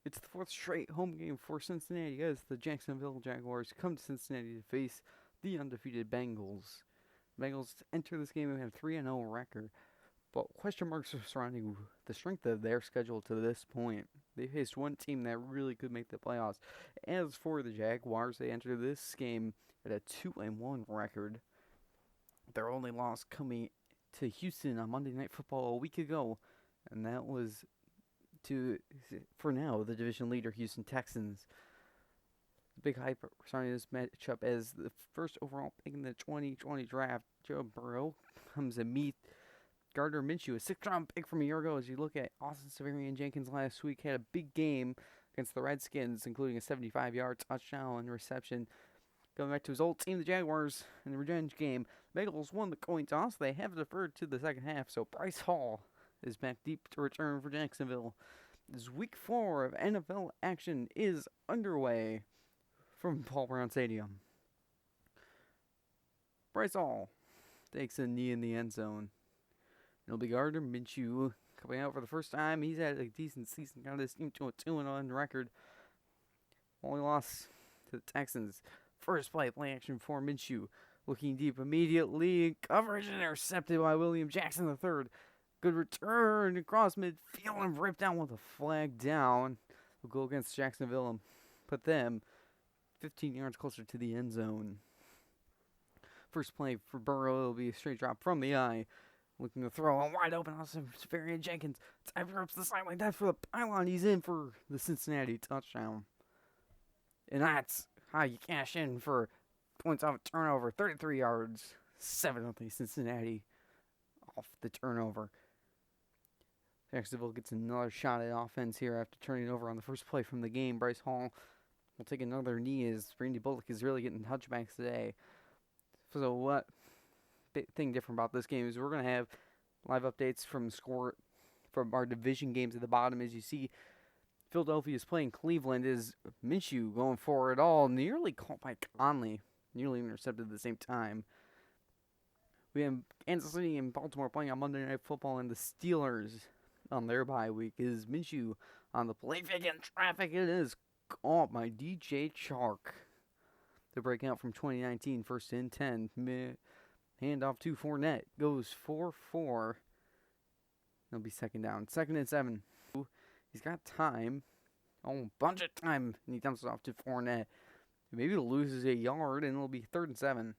It's the fourth straight home game for Cincinnati as the Jacksonville Jaguars come to Cincinnati to face the undefeated Bengals. Bengals enter this game with a 3-0 record, but question marks are surrounding the strength of their schedule to this point. They faced one team that really could make the playoffs. As for the Jaguars, they enter this game at a 2-1 record. Their only loss coming to Houston on Monday Night Football a week ago, and that was to, for now, the division leader Houston Texans. Big hype surrounding this matchup as the first overall pick in the 2020 draft, Joe Burrow, comes to meet Gardner Minshew, a sixth-round pick from a year ago. As you look at Austin Seferian-Jenkins last week, had a big game against the Redskins, including a 75-yard touchdown reception. Going back to his old team, the Jaguars, in the revenge game, Bengals won the coin toss. They have deferred to the second half, so Bryce Hall is back deep to return for Jacksonville. This week 4 of NFL action is underway from Paul Brown Stadium. Bryce Hall takes a knee in the end zone. It'll be Gardner Minshew coming out for the first time. He's had a decent season, got his team to a 2-1 record. Only loss to the Texans. First play action for Minshew. Looking deep immediately. Coverage intercepted by William Jackson III. Good return across midfield and ripped down with a flag down. We'll go against Jacksonville and put them 15 yards closer to the end zone. First play for Burrow will be a straight drop from the eye. Looking to throw a wide open Austin Seferian-Jenkins. Tyler ups the sideline. That's for the pylon. He's in for the Cincinnati touchdown. And that's how you cash in for points off a turnover. 33 yards. 7-0 Cincinnati off the turnover. Jacksonville gets another shot at offense here after turning over on the first play from the game. Bryce Hall will take another knee as Randy Bullock is really getting touchbacks today. So what big thing different about this game is we're going to have live updates from our division games at the bottom. As you see, Philadelphia is playing Cleveland. Is Minshew going for it all? Nearly caught by Conley. Nearly intercepted at the same time. We have Kansas City and Baltimore playing on Monday Night Football, and the Steelers on their bye week. Is Minshew on the play fake in traffic? It is caught by DJ Chark. The breakout from 2019, first and 10. Handoff to Fournette. Goes 4-4. It'll be second down. Second and 7. He's got time. Oh, bunch of time. And he dumps it off to Fournette. Maybe he'll lose a yard, and it'll be third and 7.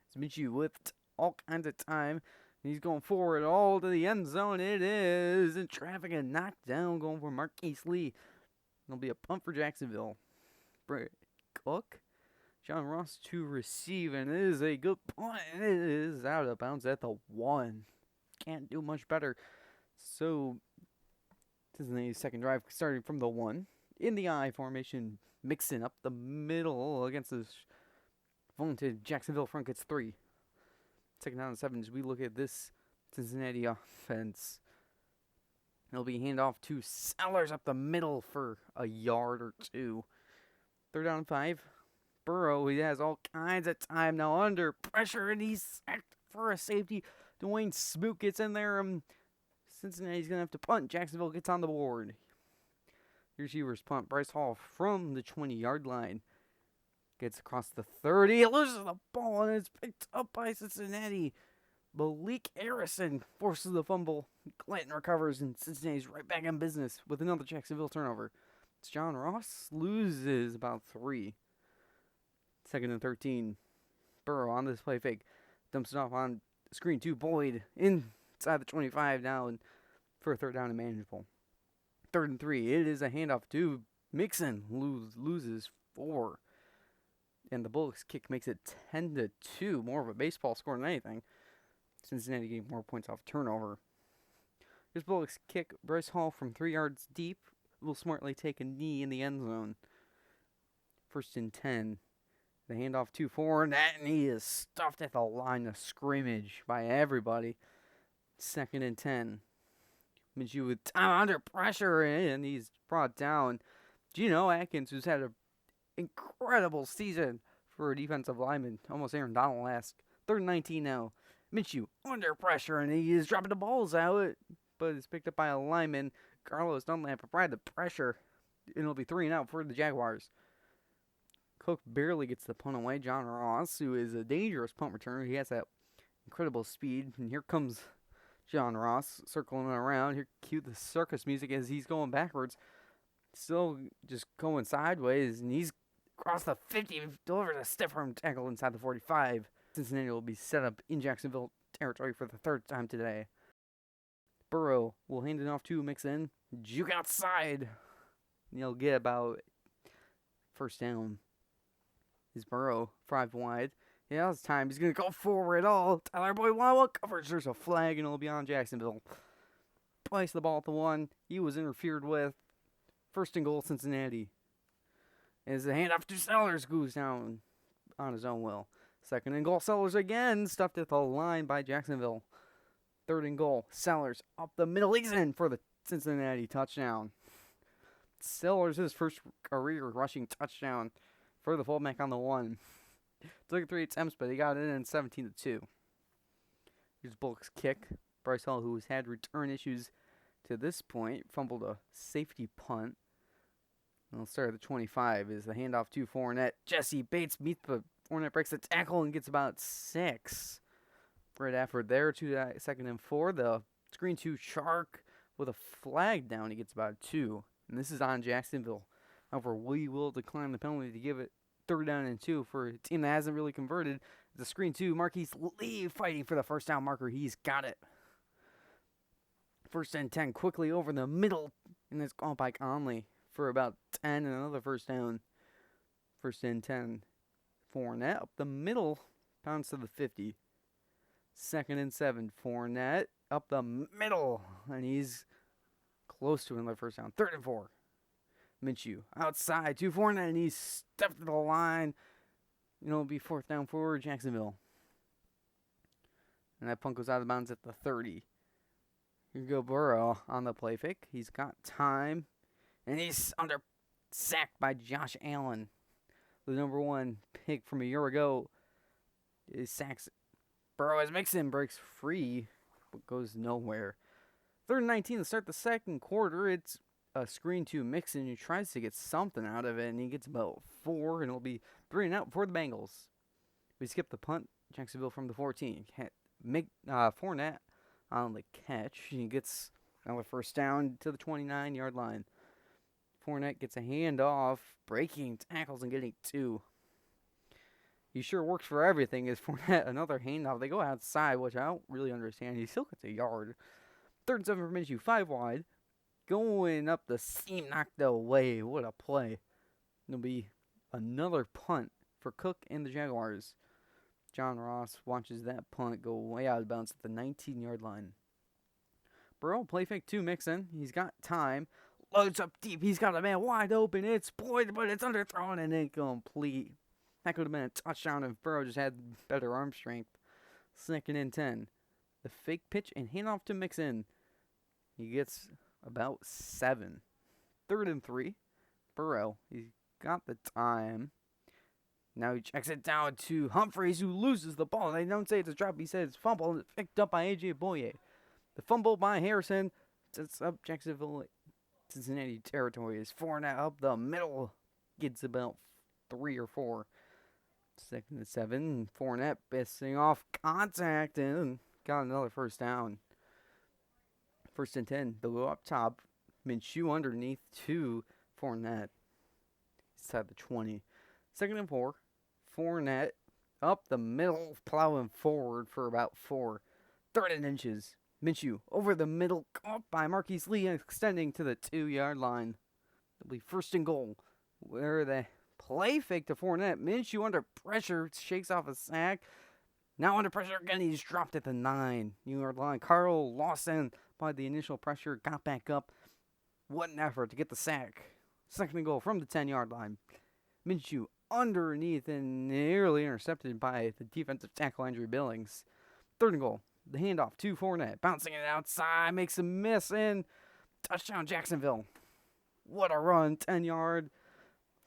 It's Minshew with all kinds of time. And he's going forward all to the end zone. It is in traffic and knocked down. Going for Marquise Lee. It'll be a punt for Jacksonville. Cook. John Ross to receive, and it is a good punt. It is out of bounds at the 1. Can't do much better. So, Cincinnati's second drive starting from the 1. In the I formation, mixing up the middle against this vaunted Jacksonville front gets 3. Second down and 7 as we look at this Cincinnati offense. It'll be handoff to Sellers up the middle for a yard or 2. Third down and 5. Burrow, he has all kinds of time now under pressure, and he's sacked for a safety. Dwayne Smoot gets in there. Cincinnati's going to have to punt. Jacksonville gets on the board. Your receivers punt. Bryce Hall from the 20-yard line. Gets across the 30. It loses the ball, and it's picked up by Cincinnati. Malik Harrison forces the fumble. Clinton recovers, and Cincinnati's right back in business with another Jacksonville turnover. It's John Ross loses about 3. Second and 13. Burrow on this play fake. Dumps it off on screen 2. Boyd inside the 25 now and for a third down and manageable. Third and 3. It is a handoff to Mixon. Loses 4. And the Bullets kick makes it 10-2. More of a baseball score than anything. Cincinnati getting more points off turnover. Here's Bullets kick. Bryce Hall from 3 yards deep will smartly take a knee in the end zone. First and 10. The handoff to Fournette, and he is stuffed at the line of scrimmage by everybody. Second and 10. Minshew with time under pressure, and he's brought down. Geno Atkins, who's had an incredible season for a defensive lineman, almost Aaron Donald-esque. Third and 19 now. Minshew under pressure, and he is dropping the balls out, but it's picked up by a lineman. Carlos Dunlap applied the pressure. and it'll be 3-out for the Jaguars. Cook barely gets the punt away. John Ross, who is a dangerous punt returner, he has that incredible speed. And here comes John Ross circling around. Here, cue the circus music as he's going backwards. Still just going sideways, and he's across the 50, delivers a stiff arm tackle inside the 45. Cincinnati will be set up in Jacksonville territory for the third time today. Burrow will hand it off to Mixon. Juke outside. And he'll get about first down. Is Burrow 5 wide. Yeah, it's time. He's going to go forward all. Tyler Boyd, what coverage? There's a flag, and it'll be on Jacksonville. Place the ball at the 1. He was interfered with. First and goal, Cincinnati. As the handoff to Sellers goes down on his own will. Second and goal, Sellers again. Stuffed at the line by Jacksonville. Third and goal, Sellers up the middle. He's in for the Cincinnati touchdown. Sellers, his first career rushing touchdown for the fullback on the 1. Took 3 attempts, but he got it in 17-2. Here's Bullock's kick. Bryce Hall, who has had return issues to this point, fumbled a safety punt. We'll start at the 25. Is the handoff to Fournette. Jesse Bates meets the Fournette, breaks the tackle and gets about 6. Great effort there to that 2nd and 4. The screen to Shark with a flag down. He gets about 2. And this is on Jacksonville. However, we will decline the penalty to give it 3rd down and 2 for a team that hasn't really converted. The screen to Marquise Lee fighting for the first down marker. He's got it. 1st and 10 quickly over the middle. And it's gone by Conley for about 10 and another first down. 1st and 10. Fournette up the middle. Pounds to the 50. 2nd and 7. Fournette up the middle. And he's close to another first down. 3rd and 4. Minshew outside to Fournette, and he's stepped to the line. It'll be 4th down for Jacksonville. And that punt goes out of bounds at the 30. Here you go, Burrow on the play fake. He's got time. And he's under sacked by Josh Allen. The number 1 pick from a year ago is sacks. Burrow as Mixon breaks free, but goes nowhere. 3rd and 19 to start the second quarter. It's a screen to Mixon, who tries to get something out of it, and he gets about 4, and it'll be 3-out for the Bengals. We skip the punt. Jacksonville from the 14. Fournette on the catch. He gets another first down to the 29-yard line. Fournette gets a handoff, breaking tackles and getting 2. He sure works for everything. Is Fournette another handoff? They go outside, which I don't really understand. He still gets a yard. 3rd and 7 for Minshew, 5 wide. Going up the seam, knocked away. What a play. It'll be another punt for Cook and the Jaguars. John Ross watches that punt go way out of bounds at the 19-yard line. Burrow, play fake to Mixon. He's got time. Loads up deep. He's got a man wide open. It's Boyd, but it's underthrown and incomplete. That could have been a touchdown if Burrow just had better arm strength. 2nd and 10. The fake pitch and handoff to Mixon. He gets about 7. 3rd and 3. Burrow, he's got the time. Now he checks it down to Humphreys, who loses the ball. They don't say it's a drop. He says it's fumble. It's picked up by A.J. Boye. The fumble by Harrison sets up Jacksonville Cincinnati territory. Is Fournette up the middle. Gets about 3 or 4. 2nd and 7. Fournette missing off contact and got another first down. 1st and 10. They'll go up top. Minshew underneath to Fournette. Inside the 20. 2nd and 4. Fournette up the middle, plowing forward for about 4. 3rd and inches. Minshew over the middle, caught by Marquise Lee, extending to the 2-yard line. It'll be 1st and goal. Where the play fake to Fournette. Minshew under pressure, shakes off a sack. Now under pressure again, he's dropped at the 9-yard line. Carl Lawson, by the initial pressure, got back up. What an effort to get the sack. 2nd and goal from the 10-yard line. Minshew underneath and nearly intercepted by the defensive tackle Andrew Billings. 3rd and goal. The handoff to Fournette. Bouncing it outside. Makes a miss and touchdown Jacksonville. What a run. 10-yard.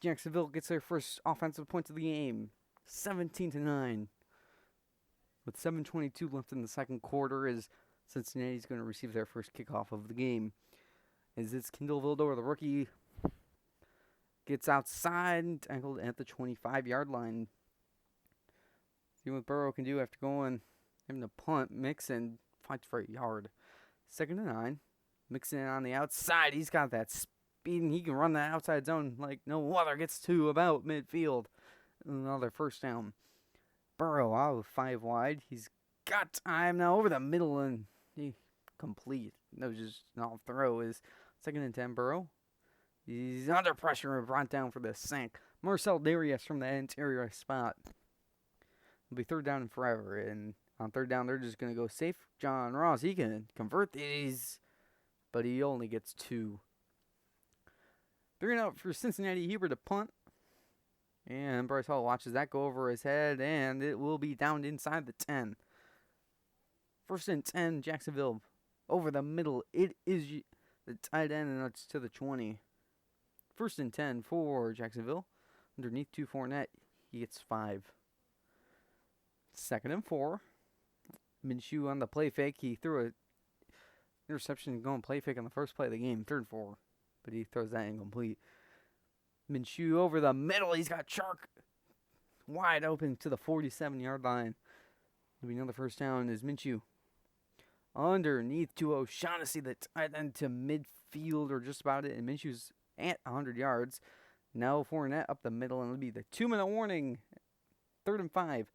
Jacksonville gets their first offensive point of the game. 17-9. With 7:22 left in the second quarter, as Cincinnati's going to receive their first kickoff of the game. As it's Kendall Vildor, the rookie, gets outside and tackled at the 25-yard line. See what Burrow can do after having to punt. Mixon fights for a yard. 2nd and 9. Mixon on the outside. He's got that speed, and he can run the outside zone like no other. Gets to about midfield. Another first down. Burrow out of 5 wide. He's got time now over the middle, and he complete. No, just not throw. Is 2nd and 10. Burrow. He's under pressure and brought down for the sack. Marcel Darius from the interior spot. It'll be 3rd down and forever. And on 3rd down, they're just going to go safe. John Ross, he can convert these, but he only gets 2. 3 and out for Cincinnati. Huber to punt. And Bryce Hall watches that go over his head, and it will be down inside the 10. 1st and 10, Jacksonville over the middle. It is the tight end, and it's to the 20. 1st and 10 for Jacksonville. Underneath to Fournette. He gets 5. 2nd and 4. Minshew on the play fake. He threw an interception going play fake on the first play of the game. 3rd and 4. But he throws that incomplete. Minshew over the middle. He's got Chark wide open to the 47-yard line. It'll be another first down as Minshew underneath to O'Shaughnessy, the tight end, to midfield or just about it. And Minshew's at 100 yards. Now Fournette up the middle, and it'll be the 2-minute warning. 3rd and 5.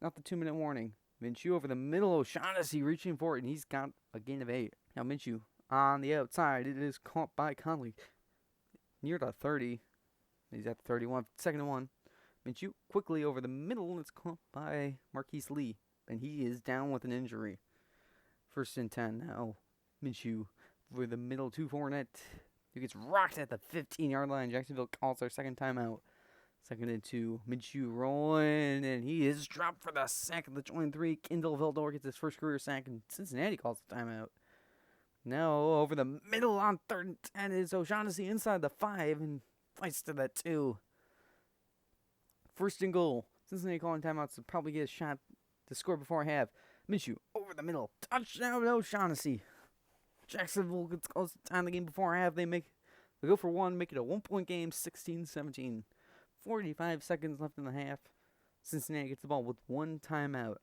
Not the 2-minute warning. Minshew over the middle. O'Shaughnessy reaching for it, and he's got a gain of 8. Now Minshew on the outside. It is caught by Conley near the 30. He's at the 31. 2nd and 1. Minshew quickly over the middle. It's caught by Marquise Lee, and he is down with an injury. 1st and 10 now. Minshew over the middle to Fournette, who gets rocked at the 15-yard line. Jacksonville calls their second timeout. 2nd and 2. Minshew rolling, and he is dropped for the sack of the 23. Kendall Vildor gets his first career sack, and Cincinnati calls the timeout. Now over the middle on 3rd and 10 is O'Shaughnessy inside the 5 and fights to the 2. 1st and goal. Cincinnati calling timeouts to probably get a shot to score before half. Minshew over the middle. Touchdown O'Shaughnessy. Jacksonville gets close to time the game before half. They go for 1, make it a 1-point game, 16-17. 45 seconds left in the half. Cincinnati gets the ball with 1 timeout.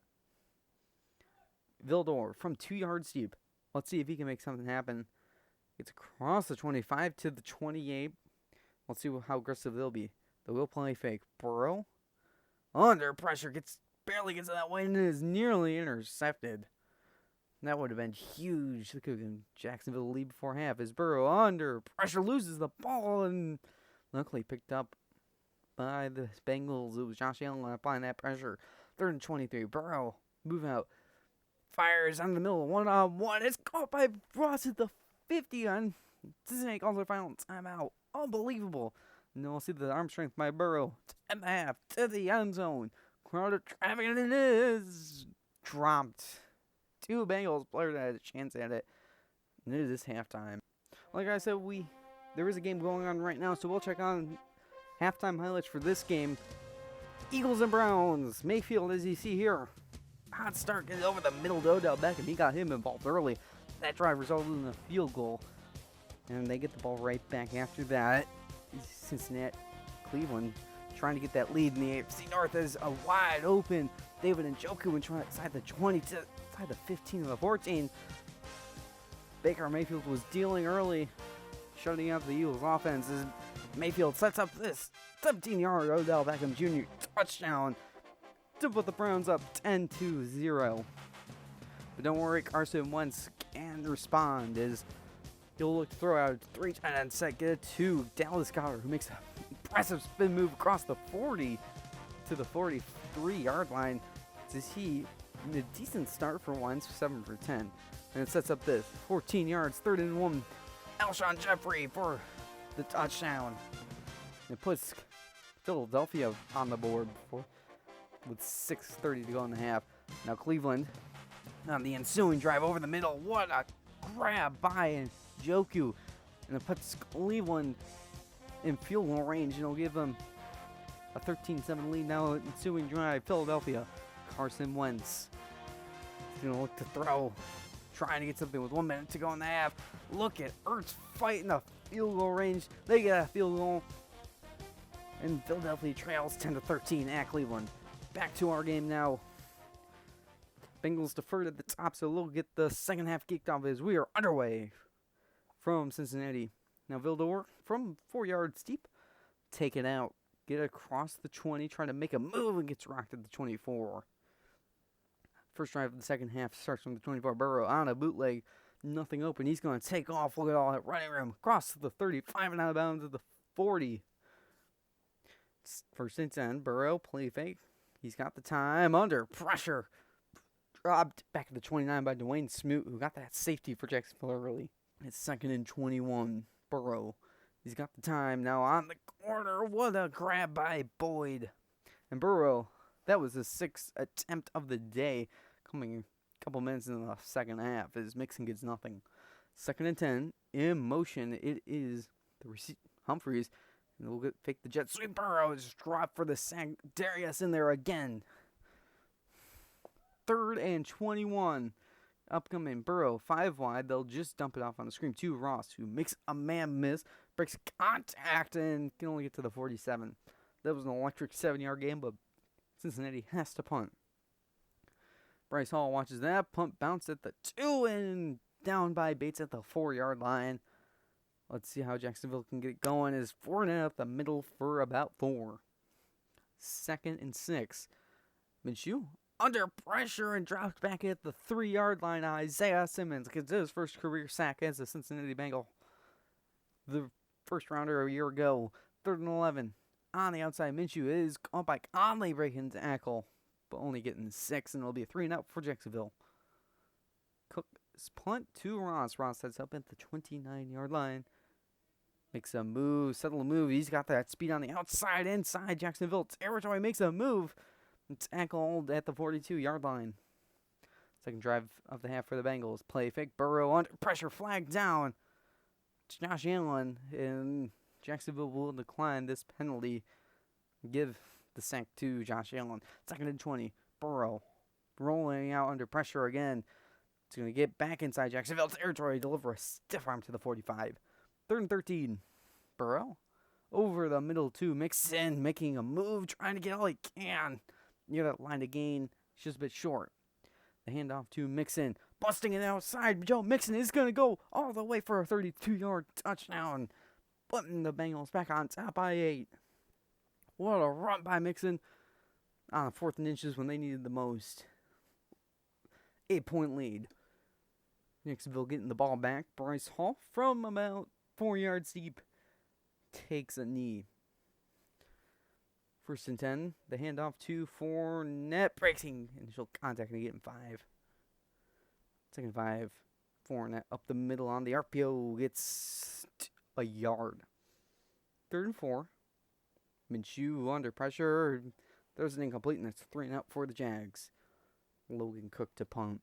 Vildor from 2 yards deep. Let's see if he can make something happen. Gets across the 25 to the 28. Let's see how aggressive they'll be. They will play fake. Burrow under pressure barely gets that way and is nearly intercepted. That would have been huge. Look at Jacksonville lead before half as Burrow under pressure loses the ball and luckily picked up by the Bengals. It was Josh Allen applying that pressure. 3rd and 23. Burrow move out. Fires on the middle. 1-on-1. It's caught by Ross at the 50 on Cincinnati calls their final timeout. Unbelievable. And we'll see the arm strength by Burrow. 10.5 to the end zone. Crowd of traffic, and it is dropped. 2 Bengals players had a chance at it. And it is halftime. Like I said, there is a game going on right now, so we'll check on halftime highlights for this game. Eagles and Browns. Mayfield, as you see here. Hot start gets over the middle to Odell Beckham. He got him involved early. That drive resulted in a field goal. And they get the ball right back after that. Cincinnati, Cleveland trying to get that lead in the AFC North as a wide open David Njoku inside the 20 to inside the 15 of the 14. Baker Mayfield was dealing early, shutting out the Eagles offense as Mayfield sets up this 17-yard Odell Beckham Jr. touchdown to put the Browns up 10-0. But don't worry, Carson Wentz can respond as he'll look to throw out 3 tight end set, get it to Dallas Goedert, who makes an impressive spin move across the 40 to the 43-yard line. As he a decent start for Wentz, 7 for 10. And it sets up this 14 yards, 3rd and 1. Alshon Jeffrey for the touchdown. It puts Philadelphia on the board with 6:30 to go in the half. Now Cleveland on the ensuing drive over the middle. What a grab by Njoku. And it puts Cleveland in field goal range, and it'll give them a 13-7 lead. Now ensuing drive, Philadelphia. Carson Wentz is going to look to throw, trying to get something with 1 minute to go in the half. Look at Ertz fighting the field goal range. They get a field goal. And Philadelphia trails 10-13 at Cleveland. Back to our game now. Bengals deferred at the top, so we'll get the second half kicked off as we are underway from Cincinnati. Now Vildor from 4 yards deep, take it out, get across the 20, trying to make a move and gets rocked at the 24. First drive of the second half starts from the 24. Burrow on a bootleg, nothing open. He's going to take off. Look at all that running room across the 35 and out of bounds at the 40. First and 10. Burrow play fake. He's got the time under pressure. Dropped back at the 29 by Dwayne Smoot, who got that safety for Jacksonville early. It's second and 21. Burrow. He's got the time now on the corner. What a grab by Boyd. And Burrow, that was his sixth attempt of the day, coming a couple minutes in the second half as Mixon gets nothing. Second and 10. In motion, it is the Humphreys. And we'll fake the jet sweep. Burrow just dropped for the sack. Darius in there again. Third and 21. Upcoming Burrow, 5 wide. They'll just dump it off on the screen to Ross, who makes a man miss, breaks contact, and can only get to the 47. That was an electric 7-yard game, but Cincinnati has to punt. Bryce Hall watches that. Punt bounce at the 2 and down by Bates at the 4-yard line. Let's see how Jacksonville can get it going. Is Fournette up the middle for about 4. Second and 6. Minshew under pressure and dropped back at the 3-yard line. Isaiah Simmons gets his first career sack as a Cincinnati Bengal. The first rounder a year ago. Third and 11. On the outside, Minshew is caught by Conley breaking tackle, but only getting 6, and it'll be a 3-and-out for Jacksonville. Cook's punt to Ross. Ross sets up at the 29-yard line. Makes a move, settle a move. He's got that speed on the outside, inside Jacksonville territory. Makes a move. Tackled at the 42-yard line. Second drive of the half for the Bengals. Play fake. Burrow under pressure. Flag down. Josh Allen. And Jacksonville will decline this penalty. Give the sack to Josh Allen. Second and 20. Burrow rolling out under pressure again. It's going to get back inside Jacksonville territory. Deliver a stiff arm to the 45. Third and 13. Burrow over the middle to Mixon. Making a move. Trying to get all he can. Near that line to gain. It's just a bit short. The handoff to Mixon. Busting it outside. Joe Mixon is going to go all the way for a 32-yard touchdown. Putting the Bengals back on top by 8. What a run by Mixon. On 4th and inches when they needed the most. 8-point lead. Jacksonville getting the ball back. Bryce Hall from about 4 yards deep takes a knee. First and 10. The handoff to Fournette. Breaking initial contact and getting 5. Second 5. Fournette up the middle on the RPO. Gets a yard. Third and 4. Minshew under pressure. Throws it incomplete, and it's 3-and-out for the Jags. Logan Cook to punt.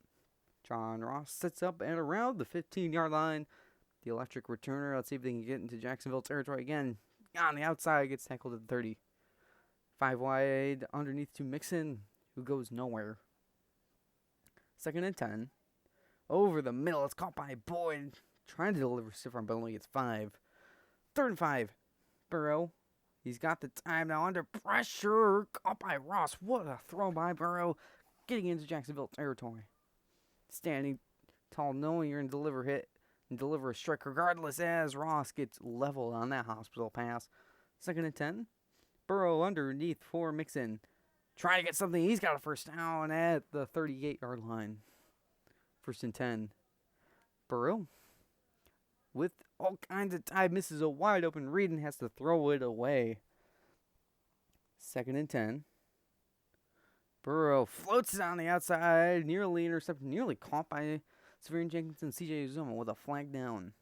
John Ross sits up and around the 15-yard line. The electric returner. Let's see if they can get into Jacksonville territory again. On the outside, gets tackled at the 30. 5 wide underneath to Mixon, who goes nowhere. Second and 10. Over the middle. It's caught by Boyd. Trying to deliver stiff arm, but only gets 5. Third and 5. Burrow. He's got the time now under pressure. Caught by Ross. What a throw by Burrow. Getting into Jacksonville territory. Standing tall, knowing you're going to deliver hit and deliver a strike regardless as Ross gets leveled on that hospital pass. Second and 10. Burrow underneath for Mixon. Trying to get something. He's got a first down at the 38-yard line. First and 10. Burrow with all kinds of time misses a wide open read and has to throw it away. Second and 10. Burrow floats it on the outside, nearly intercepted, nearly caught by Severian Jenkins and C.J. Uzomah with a flag down.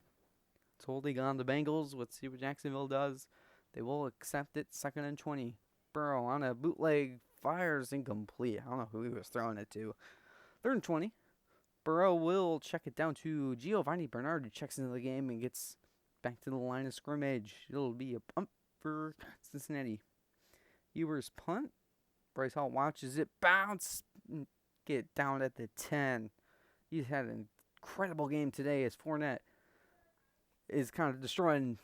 It's holding on the Bengals. Let's see what Jacksonville does. They will accept it. Second and 20. Burrow on a bootleg. Fires incomplete. I don't know who he was throwing it to. Third and 20. Burrow will check it down to Giovanni Bernard, who checks into the game and gets back to the line of scrimmage. It'll be a punt for Cincinnati. Ewers punt. Bryce Hall watches it bounce. Get down at the 10. He's had an incredible game today as Fournette is kind of destroying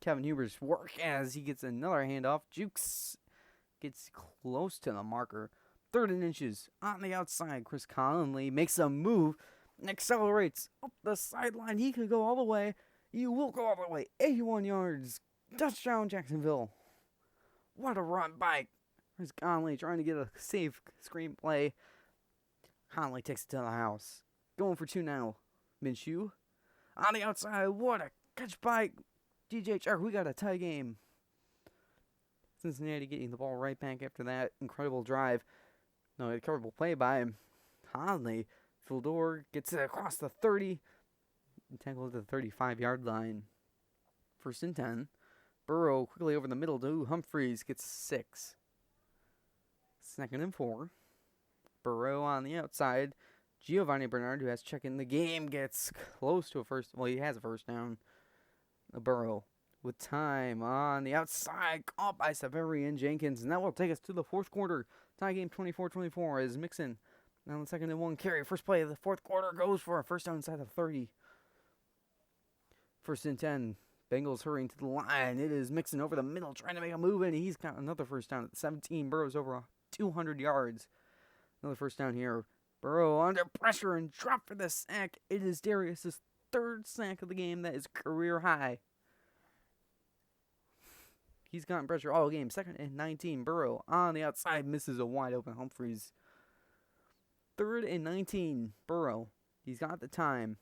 Kevin Huber's work as he gets another handoff. Jukes gets close to the marker. 3rd and inches on the outside. Chris Conley makes a move and accelerates up the sideline. He could go all the way. He will go all the way. 81 yards. Touchdown, Jacksonville. What a run by Chris Conley trying to get a safe screenplay. Conley takes it to the house. Going for 2 now. Minshew on the outside. What a catch by DJ Chark. We got a tie game. Cincinnati getting the ball right back after that incredible drive. No, incredible play by him. Conley. Fildor gets it across the 30. And tackled at the 35-yard line. 1st and 10. Burrow quickly over the middle to Humphries. Gets 6. 2nd and 4. Burrow on the outside. Giovanni Bernard, who has check in the game, gets close to a first. Well, he has a first down. Burrow with time on the outside. Caught by Severian Jenkins. And that will take us to the 4th quarter. Tie game 24-24 as Mixon on the 2nd and 1 carry. First play of the 4th quarter goes for a first down inside the 30. 1st and 10. Bengals hurrying to the line. It is Mixon over the middle trying to make a move, and he's got another first down at the 17. Burrow's over 200 yards. Another first down here. Burrow under pressure and drop for the sack. It is Darius' 3rd sack of the game. That is career high. He's gotten pressure all game. 2nd and 19. Burrow on the outside misses a wide open Humphries. 3rd and 19. Burrow. He's got the time.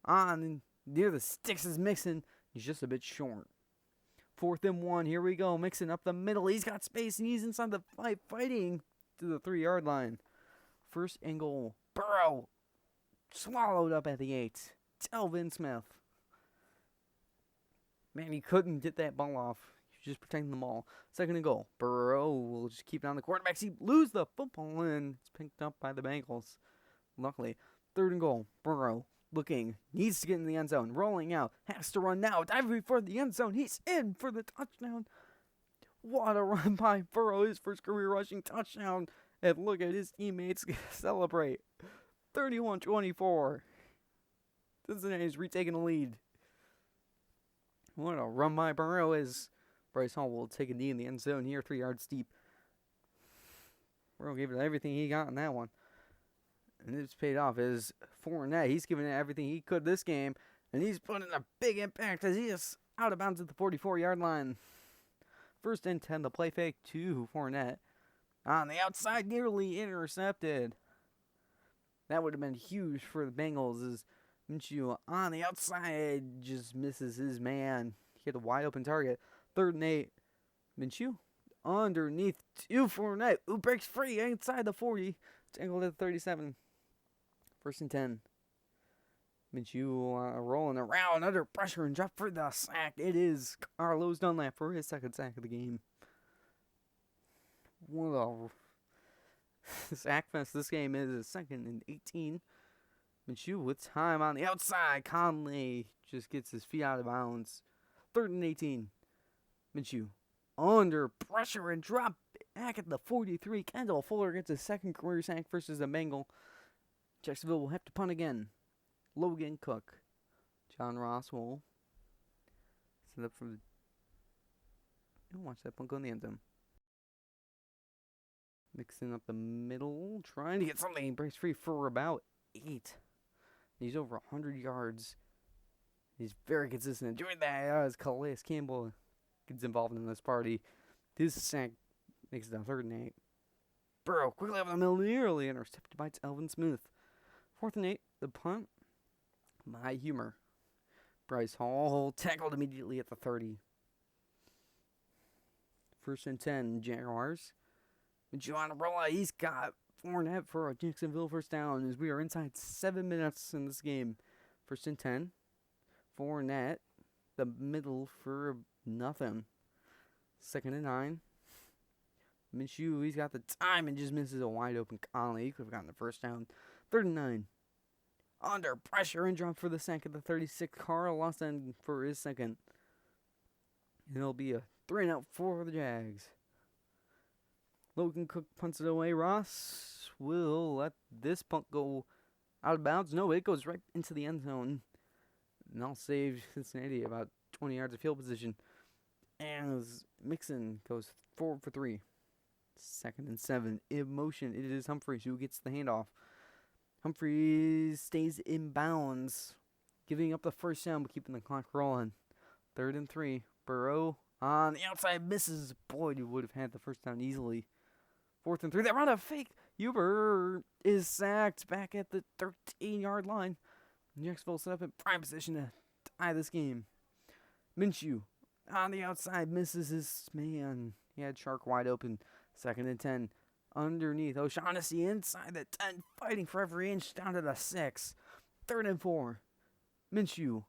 On near the sticks is Mixon. He's just a bit short. 4th and 1. Here we go. Mixon up the middle. He's got space and he's inside the fight, fighting to the 3-yard line. 1st and goal. Burrow swallowed up at the 8. Telvin Smith. Man, he couldn't get that ball off. He was just protecting the ball. 2nd and goal. Burrow will just keep it on the quarterback. He lose the football and it's picked up by the Bengals. Luckily. 3rd and goal. Burrow looking. Needs to get in the end zone. Rolling out. Has to run now. Diving for the end zone. He's in for the touchdown. What a run by Burrow. His first career rushing touchdown. And look at his teammates celebrate. 31-24. Cincinnati's retaking the lead. What a run by Burrow as Bryce Hall will take a knee in the end zone here, 3 yards deep. Burrow gave it everything he got in that one. And it's paid off as Fournette. He's giving it everything he could this game. And he's putting a big impact as he is out of bounds at the 44-yard line. 1st and 10, the play fake to Fournette. On the outside, nearly intercepted. That would have been huge for the Bengals as Minshew on the outside just misses his man. He had a wide open target. 3rd and 8. Minshew underneath to Fournette, who breaks free inside the 40. Tangled at the 37. 1st and 10. Minshew rolling around under pressure and drop for the sack. It is Carlos Dunlap for his 2nd sack of the game. What a sack fest this game is. 2nd and 18. Minshew with time on the outside. Conley just gets his feet out of bounds. 3rd and 18. Minshew under pressure and drop back at the 43. Kendall Fuller gets his 2nd career sack versus the Bengal. Jacksonville will have to punt again. Logan Cook. John Ross will set up for the... Watch that punt go in the end zone. Mixing up the middle. Trying to get something. He breaks free for about 8. He's over 100 yards. He's very consistent doing that as Calais Campbell gets involved in this party. His sack makes it a 3rd and 8. Burrow quickly over the middle, nearly intercepted by Telvin Smith. 4th and 8, the punt. My humor. Bryce Hall tackled immediately at the 30. 1st and 10, Jaguars. John Rolla, he's got Fournette for a Jacksonville first down as we are inside 7 minutes in this game. 1st and 10. Fournette, the middle for nothing. 2nd and 9. Minshew, he's got the time and just misses a wide open Conley. He could have gotten the first down. 3rd and 9. Under pressure and drop for the sack at the 36. Carl Lawson for his 2nd. And it'll be a 3-and-out for the Jags. Logan Cook punts it away. Ross will let this punt go out of bounds. No, it goes right into the end zone. And I'll save Cincinnati about 20 yards of field position. As Mixon goes forward for 3. 2nd and 7. In motion, it is Humphries who gets the handoff. Humphries stays in bounds, giving up the first down but keeping the clock rolling. 3rd and 3. Burrow on the outside misses. Boyd would have had the first down easily. 4th and 3. They run a fake. Huber is sacked back at the 13-yard line. Jacksonville set up in prime position to tie this game. Minshew on the outside misses his man. He had Shark wide open. 2nd and 10. Underneath. O'Shaughnessy inside the 10. Fighting for every inch down to the 6. 3rd and 4. Minshew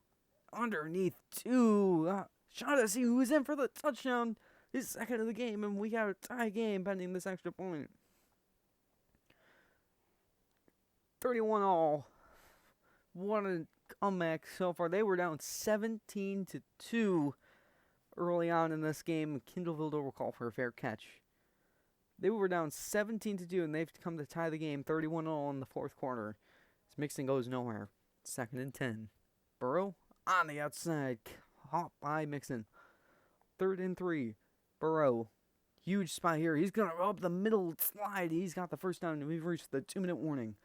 underneath 2. O'Shaughnessy, who is in for the touchdown. His 2nd of the game. And we got a tie game pending this extra point. 31-all. What a comeback so far. They were down 17-2 early on in this game. Kindleville will call for a fair catch. They were down 17-2, and they've come to tie the game 31-all in the 4th quarter. This Mixon goes nowhere. 2nd and 10. Burrow on the outside. Caught by Mixon. 3rd and 3. Burrow. Huge spot here. He's going to go up the middle slide. He's got the first down, and we've reached the 2-minute warning.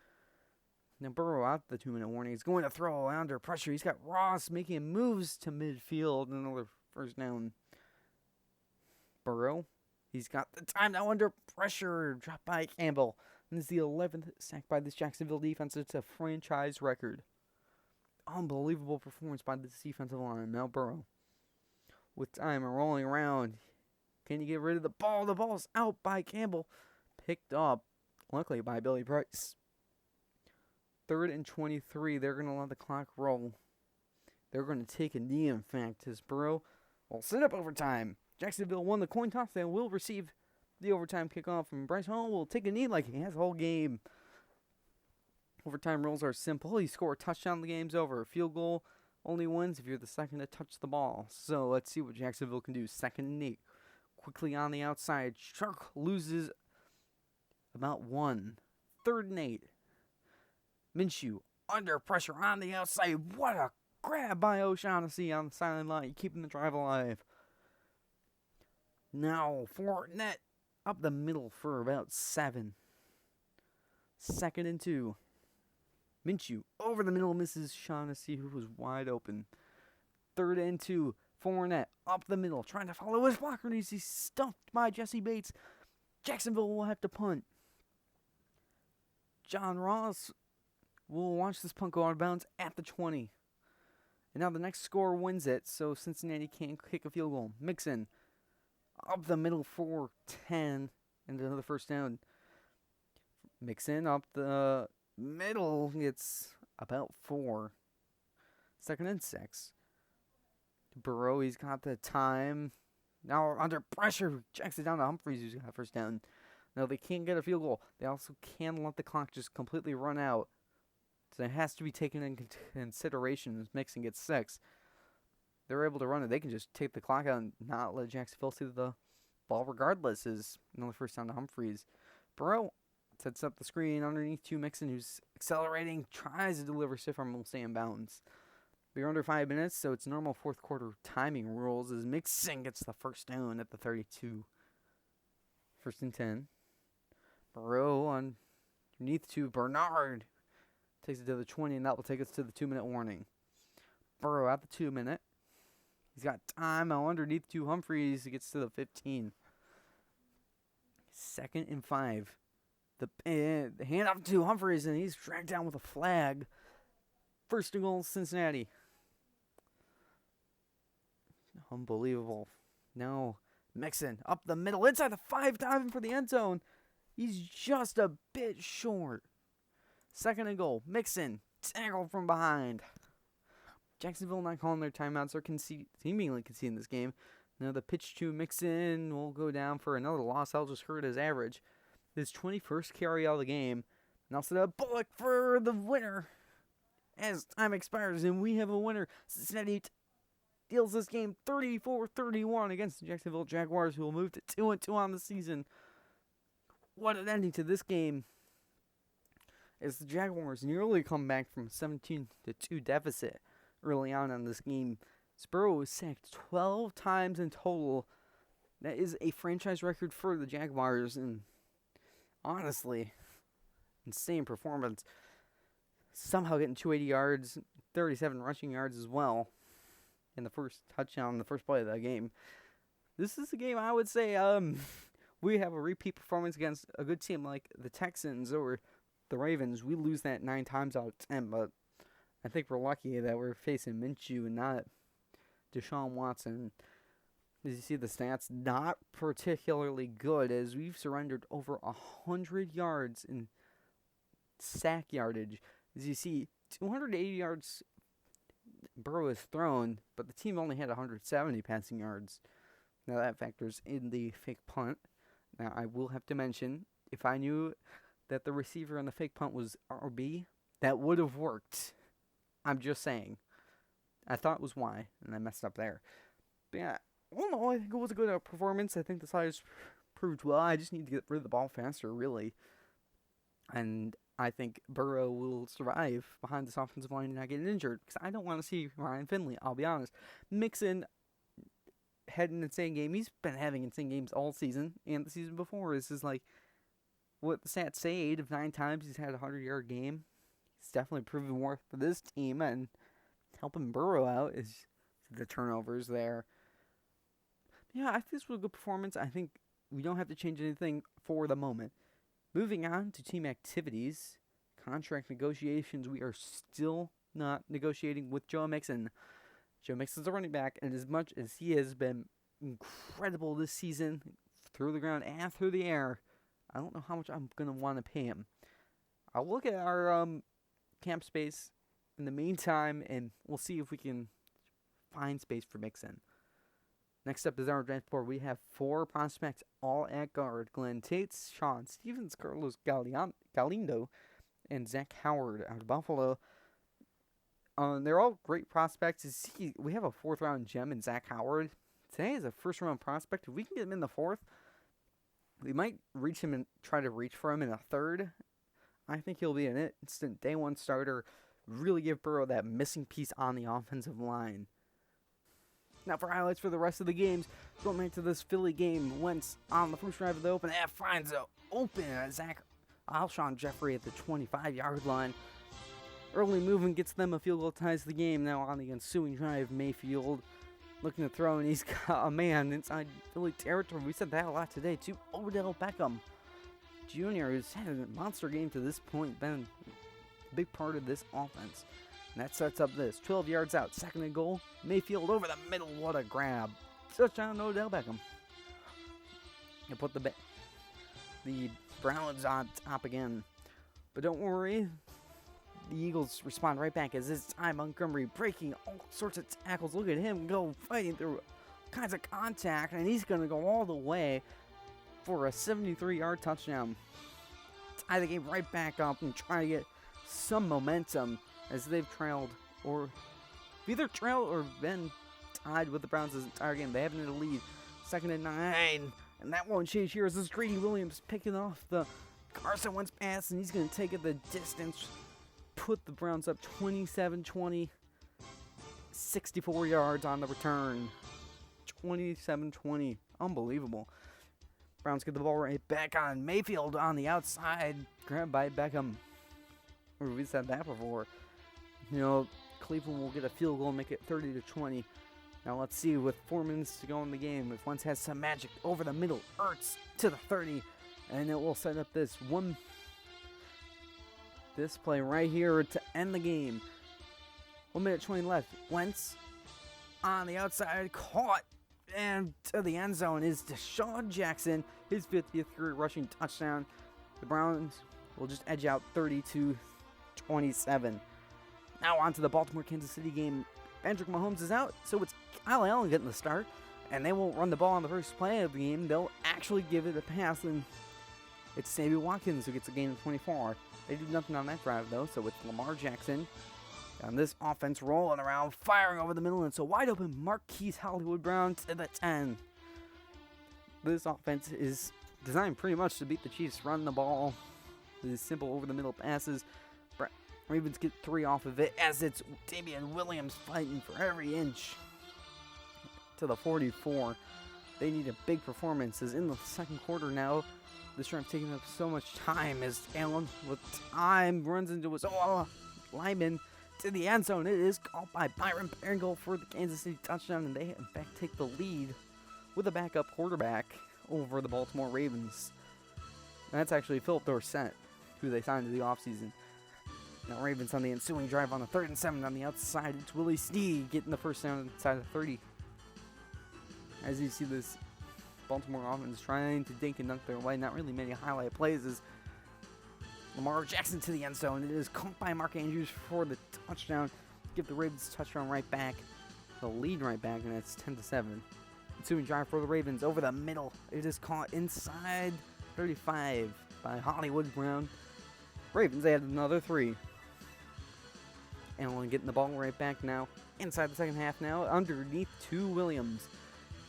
Now Burrow out the 2-minute warning. He's going to throw under pressure. He's got Ross making moves to midfield. Another first down. Burrow. He's got the time now under pressure. Dropped by Campbell. And it's the 11th sack by this Jacksonville defense. It's a franchise record. Unbelievable performance by this defensive line. Now Burrow. With time rolling around. Can you get rid of the ball? The ball's out by Campbell. Picked up. Luckily by Billy Price. 3rd and 23. They're going to let the clock roll. They're going to take a knee, in fact, as Burrow will set up overtime. Jacksonville won the coin toss. They will receive the overtime kickoff. And Bryce Hall will take a knee like he has the whole game. Overtime rules are simple. You score a touchdown, the game's over. A field goal only wins if you're the second to touch the ball. So let's see what Jacksonville can do. 2nd and 8. Quickly on the outside. Shark loses about 1. 3rd and 8. Minshew under pressure on the outside. What a grab by O'Shaughnessy on the sideline, keeping the drive alive. Now Fournette up the middle for about 7. 2nd and 2. Minshew over the middle misses Shaughnessy, who was wide open. 3rd and 2. Fournette up the middle, trying to follow his blocker. He's stuffed by Jesse Bates. Jacksonville will have to punt. John Ross will watch this punt go out of bounds at the 20. And now the next score wins it, so Cincinnati can't kick a field goal. Mixon up the middle for 10 and another first down. Mixon up the middle gets about 4. 2nd and 6. Burrow, he's got the time. Now under pressure, checks it down to Humphries, who's got first down. No, they can't get a field goal. They also can't let the clock just completely run out. So it has to be taken into consideration as Mixon gets 6. They're able to run it. They can just take the clock out and not let Jacksonville see the ball regardless. Is another first down to Humphries. Burrow sets up the screen underneath to Mixon, who's accelerating, tries to deliver stiff arm, will stay in bounds. We're under 5 minutes, so it's normal 4th quarter timing rules as Mixon gets the first down at the 32. 1st and 10. Burrow underneath to Bernard. Takes it to the 20, and that will take us to the 2-minute warning. Burrow at the 2-minute. He's got time now underneath to Humphries. He gets to the 15. 2nd and 5. The hand off to Humphries, and he's dragged down with a flag. 1st and goal, Cincinnati. Unbelievable. Now, Mixon up the middle, inside the 5, diving for the end zone. He's just a bit short. 2nd and goal. Mixon, tackle from behind. Jacksonville not calling their timeouts. They're seemingly conceding this game. Now the pitch to Mixon will go down for another loss. I'll just hurt his average. His 21st carry out of the game. Now set up Bullock for the winner. As time expires and we have a winner. Cincinnati deals this game 34-31 against the Jacksonville Jaguars, who will move to 2-2 on the season. What an ending to this game. As the Jaguars nearly come back from a 17-2 deficit early on in this game. Burrow was sacked 12 times in total. That is a franchise record for the Jaguars, and honestly, insane performance. Somehow getting 280 yards, 37 rushing yards as well in the first touchdown, the first play of that game. This is a game I would say we have a repeat performance against a good team like the Texans or the Ravens. We lose that 9 times out of 10, but I think we're lucky that we're facing Minshew and not Deshaun Watson. As you see the stats, not particularly good, as we've surrendered over 100 yards in sack yardage. As you see, 280 yards Burrow has thrown, but the team only had 170 passing yards. Now that factors in the fake punt. Now I will have to mention, if I knew that the receiver on the fake punt was RB, that would have worked. I'm just saying. I thought it was Y, and I messed up there. But yeah, well, no, I think it was a good performance. I think the Sliders proved well. I just need to get rid of the ball faster, really. And I think Burrow will survive behind this offensive line and not get injured, because I don't want to see Ryan Finley, I'll be honest. Mixon had an insane game. He's been having insane games all season and the season before. This is like what the stats say, 8 of 9 times he's had a 100-yard game. He's definitely proven worth for this team, and helping Burrow out is the turnovers there. Yeah, I think this was a good performance. I think we don't have to change anything for the moment. Moving on to team activities, contract negotiations. We are still not negotiating with Joe Mixon. Joe Mixon's a running back, and as much as he has been incredible this season, through the ground and through the air, I don't know how much I'm going to want to pay him. I'll look at our camp space in the meantime, and we'll see if we can find space for Mixon. Next up is our draft board. We have 4 prospects, all at guard. Glenn Tates, Sean Stevens, Carlos Galindo, and Zach Howard out of Buffalo. They're all great prospects. We have a 4th-round gem in Zach Howard. Today is a first-round prospect. If we can get him in the 4th, we might reach him and try to reach for him in a 3rd. I think he'll be an instant day-1 starter. Really give Burrow that missing piece on the offensive line. Now for highlights for the rest of the games, going back to this Philly game, Wentz on the first drive of the open, finds an open Alshon Jeffrey at the 25-yard line. Early movement gets them a field goal, ties the game. Now on the ensuing drive, Mayfield looking to throw, and he's got a man inside Philly territory. We said that a lot today, too. Odell Beckham Jr., who's had a monster game to this point, been a big part of this offense. And that sets up this. 12 yards out, 2nd and goal. Mayfield over the middle. What a grab. Touchdown, Odell Beckham. And put the Browns on top again. But don't worry. The Eagles respond right back as this time Montgomery breaking all sorts of tackles. Look at him go fighting through all kinds of contact. And he's going to go all the way for a 73-yard touchdown. Tie the game right back up and try to get some momentum as they've trailed, or either trailed or been tied with the Browns this entire game. They haven't had a lead. 2nd and 9, and that won't change here as this Greedy Williams picking off the Carson Wentz pass, and he's going to take it the distance, put the Browns up 27-20, 64 yards on the return. 27-20, unbelievable. Browns get the ball right back on Mayfield on the outside, grabbed by Beckham. We said that before. You know, Cleveland will get a field goal and make it 30-20. Now let's see, with 4 minutes to go in the game, if Wentz has some magic over the middle, Ertz to the 30, and it will set up this play right here to end the game. 1 minute 20 left. Wentz on the outside, caught, and to the end zone is Deshaun Jackson, his 50th career rushing touchdown. The Browns will just edge out 30-27. Now on to the Baltimore-Kansas City game. Patrick Mahomes is out, so it's Kyle Allen getting the start, and they won't run the ball on the first play of the game. They'll actually give it a pass, and it's Sammy Watkins who gets a gain of 24. They do nothing on that drive, though, so it's Lamar Jackson on this offense rolling around, firing over the middle, and so wide open Marquise Hollywood Brown to the 10. This offense is designed pretty much to beat the Chiefs, run the ball. These simple over-the-middle passes. Ravens get 3 off of it as it's Damian Williams fighting for every inch to the 44. They need a big performance, as in the second quarter now. This drive taking up so much time as Allen with time runs into his lineman to the end zone. It is called by Byron Pringle for the Kansas City touchdown, and they in fact take the lead with a backup quarterback over the Baltimore Ravens. And that's actually Philip Dorsett, who they signed to the offseason. Now Ravens on the ensuing drive on the 3rd and 7 on the outside. It's Willie Snead getting the first down inside of 30. As you see this Baltimore offense trying to dink and dunk their way. Not really many highlight plays as Lamar Jackson to the end zone. It is caught by Mark Andrews for the touchdown. Give the Ravens touchdown right back. The lead right back, and it's 10-7. Ensuing drive for the Ravens over the middle. It is caught inside 35 by Hollywood Brown. Ravens add another 3. Allen getting the ball right back now. Inside the second half now. Underneath to Williams.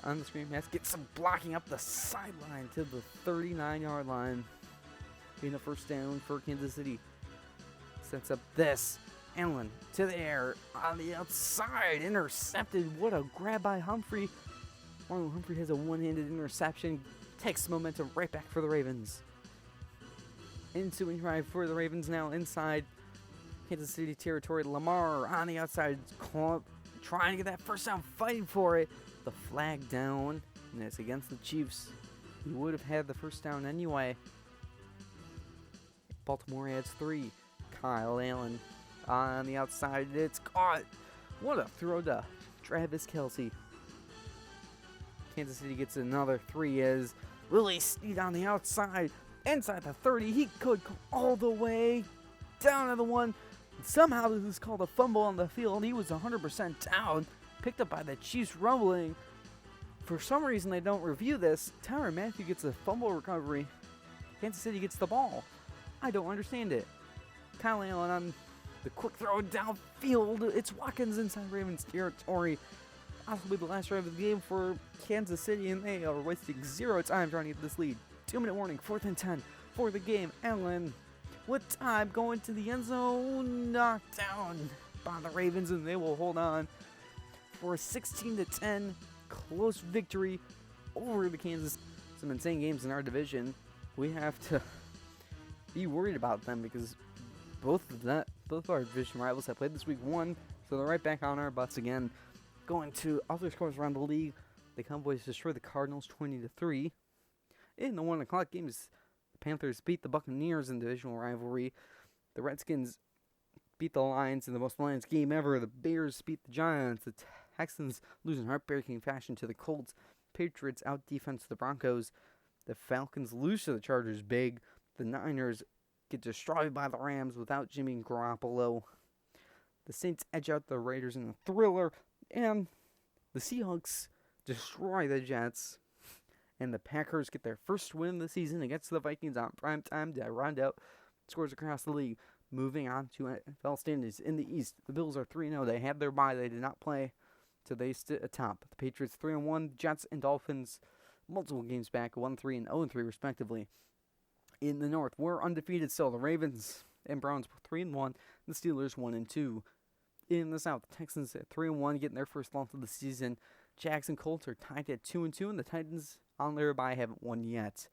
On the screen pass, gets some blocking up the sideline to the 39-yard line. Being a first down for Kansas City. Sets up this. Allen to the air on the outside. Intercepted. What a grab by Humphrey. Marlon Humphrey has a one-handed interception. Takes momentum right back for the Ravens. Ensuing drive for the Ravens now inside Kansas City territory. Lamar on the outside. Trying to get that first down. Fighting for it. The flag down, and it's against the Chiefs. He would have had the first down anyway. Baltimore adds 3. Kyle Allen on the outside. It's caught. What a throw to Travis Kelce. Kansas City gets another 3 as Willie Snead on the outside. Inside the 30. He could go all the way down to the 1. Somehow this is called a fumble on the field. He was 100% down. Picked up by the Chiefs rumbling. For some reason they don't review this. Tyrann Mathieu gets a fumble recovery. Kansas City gets the ball. I don't understand it. Kyle Allen on the quick throw downfield. It's Watkins inside Ravens territory. Possibly the last drive of the game for Kansas City, and they are wasting 0 time trying to get this lead. 2-minute warning, 4th and 10 for the game. Allen with time going to the end zone. Knocked down by the Ravens, and they will hold on for a 16-10 close victory over the Kansas. Some insane games in our division. We have to be worried about them because both of our division rivals have played this week 1, so they're right back on our butts again. Going to other scores around the league, the Cowboys destroy the Cardinals 20-3. In the 1 o'clock games, the Panthers beat the Buccaneers in divisional rivalry. The Redskins beat the Lions in the most Lions game ever. The Bears beat the Giants. The Texans lose in heartbreaking fashion to the Colts. Patriots out-defense the Broncos. The Falcons lose to the Chargers big. The Niners get destroyed by the Rams without Jimmy Garoppolo. The Saints edge out the Raiders in a thriller. And the Seahawks destroy the Jets. And the Packers get their first win of the season against the Vikings on primetime to round out scores across the league. Moving on to NFL standings in the East, the Bills are 3-0. They had their bye. They did not play, so they sit atop. The Patriots 3-1. Jets and Dolphins multiple games back, 1-3 and 0-3 respectively. In the North, we're undefeated still. The Ravens and Browns 3-1. The Steelers 1-2. In the South, the Texans at 3-1, getting their first loss of the season. Jags and Colts are tied at 2-2, and the Titans on their bye haven't won yet.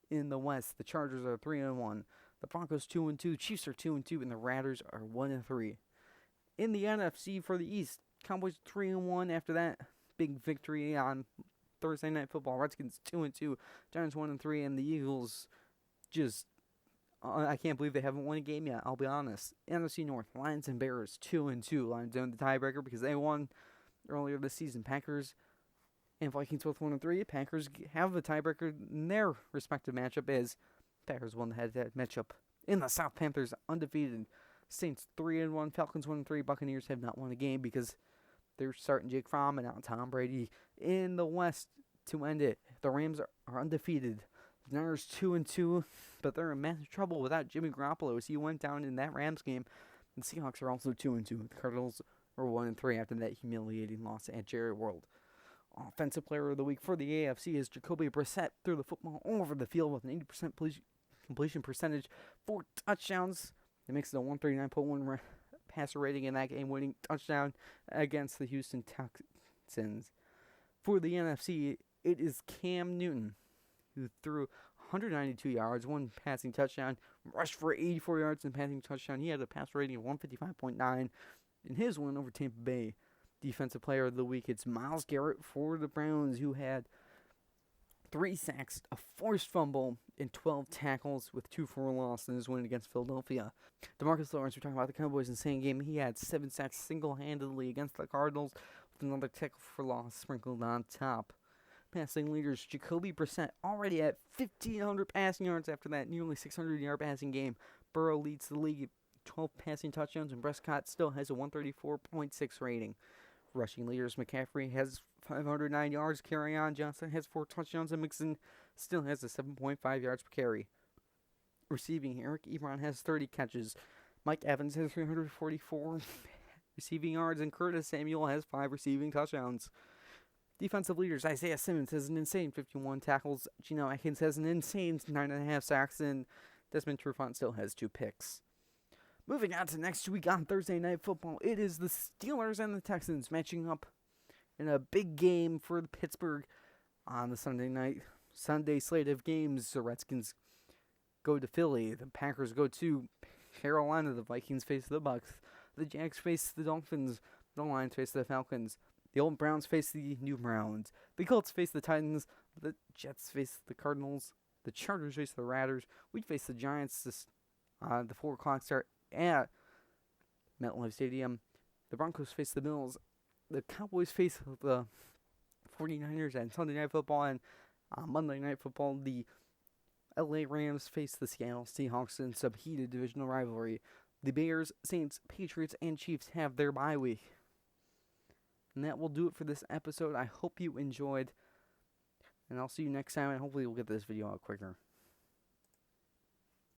In the West, the Chargers are 3-1. The Broncos 2-2, Chiefs are 2-2, and the Raiders are 1-3. In the NFC for the East, Cowboys 3-1 after that big victory on Thursday Night Football. Redskins 2-2, Giants 1-3, and the Eagles just I can't believe they haven't won a game yet. I'll be honest. NFC North, Lions and Bears 2-2. Lions own the tiebreaker because they won earlier this season. Packers and Vikings both 1-3. Packers have the tiebreaker in their respective matchup as Packers won the head-to-head matchup. In the South, Panthers undefeated. Saints 3-1. Falcons 1-3. Buccaneers have not won a game because they're starting Jake Fromm and out Tom Brady. In the West, to end it, the Rams are undefeated. The Niners 2-2, but they're in massive trouble without Jimmy Garoppolo as he went down in that Rams game. The Seahawks are also 2-2. The Cardinals are 1-3 after that humiliating loss at Jerry World. Offensive player of the week for the AFC is Jacoby Brissett. Threw the football over the field with an 80% completion percentage, 4 touchdowns. It makes it a 139.1 passer rating in that game-winning touchdown against the Houston Texans. For the NFC, it is Cam Newton, who threw 192 yards, one passing touchdown, rushed for 84 yards and passing touchdown. He had a pass rating of 155.9 in his win over Tampa Bay. Defensive Player of the Week, it's Myles Garrett for the Browns, who had 3 sacks, a forced fumble, and 12 tackles with 2 for a loss in his win against Philadelphia. DeMarcus Lawrence, we're talking about the Cowboys' insane game. He had 7 sacks single-handedly against the Cardinals with another tackle for loss sprinkled on top. Passing leaders, Jacoby Brissett already at 1,500 passing yards after that nearly 600-yard passing game. Burrow leads the league, 12 passing touchdowns, and Prescott still has a 134.6 rating. Rushing leaders, McCaffrey has 509 yards. Kerryon Johnson has 4 touchdowns, and Mixon still has a 7.5 yards per carry. Receiving, Eric Ebron has 30 catches. Mike Evans has 344 receiving yards, and Curtis Samuel has 5 receiving touchdowns. Defensive leaders, Isaiah Simmons has an insane 51 tackles. Geno Atkins has an insane 9.5 sacks, and Desmond Trufant still has 2 picks. Moving on to next week on Thursday Night Football, it is the Steelers and the Texans matching up in a big game for Pittsburgh on the Sunday slate of games. The Redskins go to Philly, the Packers go to Carolina, the Vikings face the Bucks, the Jags face the Dolphins, the Lions face the Falcons, the old Browns face the new Browns, the Colts face the Titans, the Jets face the Cardinals, the Chargers face the Raiders, we face the Giants the 4 o'clock start at MetLife Stadium. The Broncos face the Bills. The Cowboys face the 49ers at Sunday Night Football. And Monday Night Football, the LA Rams face the Seattle Seahawks in some heated divisional rivalry. The Bears, Saints, Patriots, and Chiefs have their bye week. And that will do it for this episode. I hope you enjoyed. And I'll see you next time. And hopefully we'll get this video out quicker.